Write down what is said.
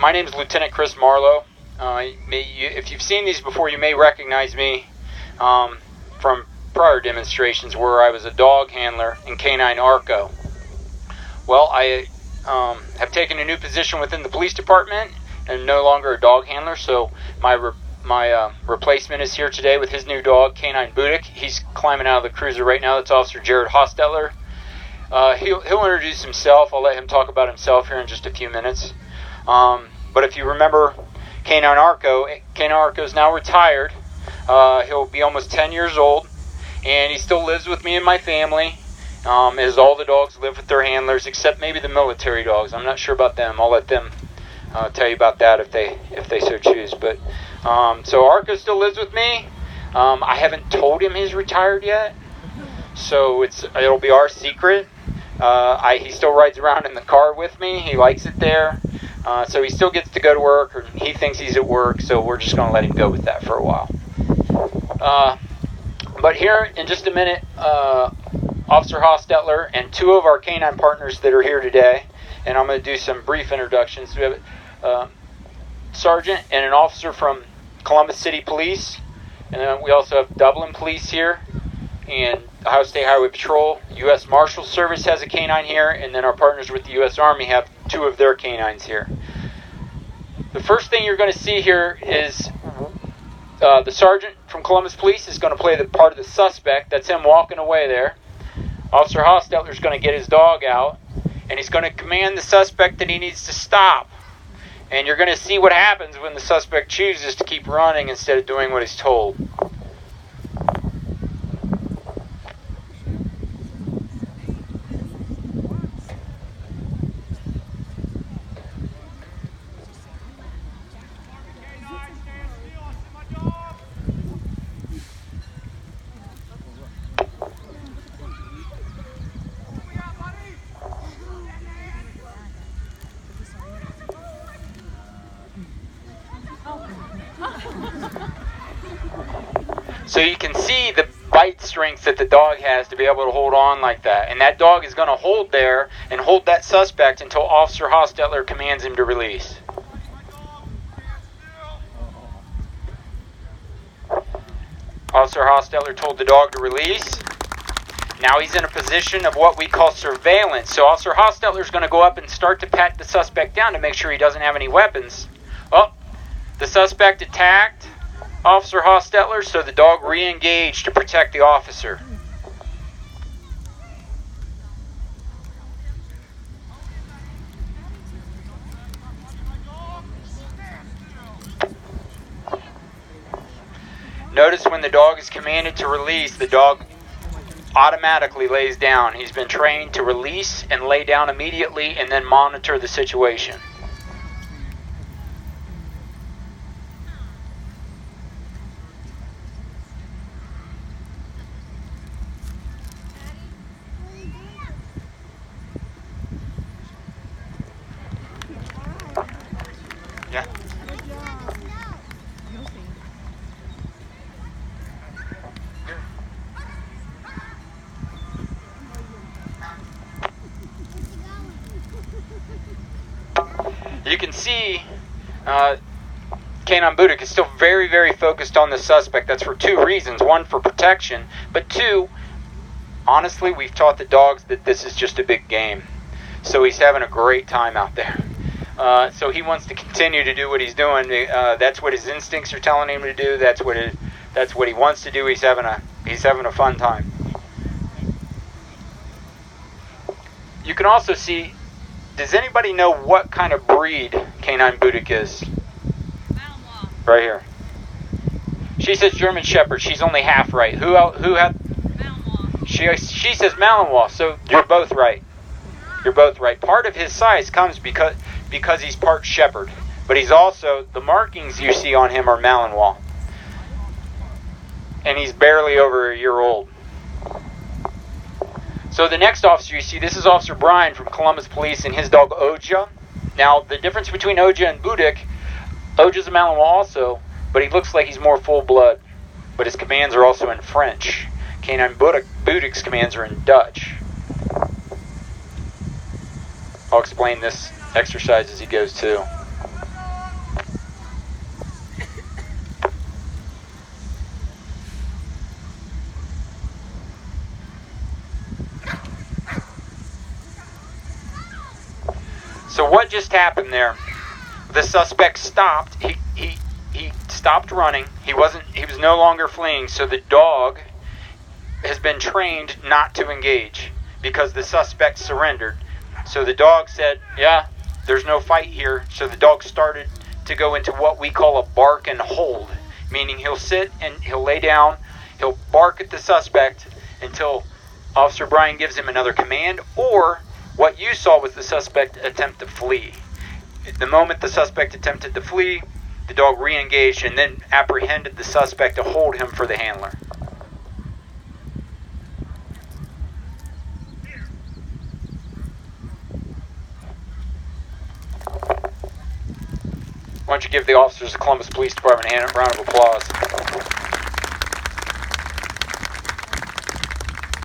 My name is Lieutenant Chris Marlowe. If you've seen these before, you may recognize me from prior demonstrations where I was a dog handler in K-9 ARCO. Well, I have taken a new position within the police department and no longer a dog handler, so my replacement is here today with his new dog, K-9 V-Teck. He's climbing out of the cruiser right now. That's Officer Jared Hostetler. He'll introduce himself. I'll let him talk about himself here in just a few minutes. But if you remember K-9 ARCO is now retired. He'll be almost 10 years old, and he still lives with me and my family, as all the dogs live with their handlers, except maybe the military dogs. I'm not sure about them. I'll let them tell you about that if they so choose. But so ARCO still lives with me. I haven't told him he's retired yet, so it'll be our secret. He still rides around in the car with me. He likes it there. So he still gets to go to work, or he thinks he's at work, so we're just going to let him go with that for a while. But here in just a minute, Officer Hostetler and two of our K-9 partners that are here today, and I'm going to do some brief introductions. We have a sergeant and an officer from Columbus City Police, and then we also have Dublin Police here, and Ohio State Highway Patrol. U.S. Marshal Service has a K-9 here, and then our partners with the U.S. Army have two of their K-9s here. The first thing you're going to see here is the sergeant from Columbus Police is going to play the part of the suspect. That's him walking away there. Officer Hostetler is going to get his dog out, and he's going to command the suspect that he needs to stop. And you're going to see what happens when the suspect chooses to keep running instead of doing what he's told. So you can see the bite strength that the dog has to be able to hold on like that. And that dog is going to hold there and hold that suspect until Officer Hostetler commands him to release. Officer Hostetler told the dog to release. Now he's in a position of what we call surveillance. So Officer Hostetler is going to go up and start to pat the suspect down to make sure he doesn't have any weapons. Oh, the suspect attacked Officer Hostetler, so the dog re-engaged to protect the officer. Notice when the dog is commanded to release, the dog automatically lays down. He's been trained to release and lay down immediately and then monitor the situation. Yeah. You can see K-9 V-Teck is still very, very focused on the suspect. That's for two reasons. One, for protection, but two, honestly, we've taught the dogs that this is just a big game. So he's having a great time out there. So he wants to continue to do what he's doing. That's what his instincts are telling him to do. That's what he wants to do. He's having a fun time. You can also see. Does anybody know what kind of breed K-9 V-Teck is? Malinois. Right here. She says German Shepherd. She's only half right. Who had? Malinois. She says Malinois. So you're both right. You're both right. Part of his size comes because he's part Shepherd, but he's also, the markings you see on him are Malinois, and he's barely over a year old. So the next officer you see, this is Officer Brian from Columbus Police and his dog Oja. Now the difference between Oja and V-Teck, Oja's a Malinois also, but he looks like he's more full blood, but his commands are also in French. K-9 V-Teck's commands are in Dutch. I'll explain this exercise as he goes too. what just happened there? The suspect stopped. He stopped running. He was no longer fleeing. So the dog has been trained not to engage because the suspect surrendered. So the dog said, "Yeah, there's no fight here." So the dog started to go into what we call a bark and hold, meaning he'll sit and he'll lay down, he'll bark at the suspect until Officer Brian gives him another command, or what you saw was the suspect attempt to flee. The moment the suspect attempted to flee, the dog re-engaged and then apprehended the suspect to hold him for the handler. Why don't you give the officers of the Columbus Police Department a round of applause.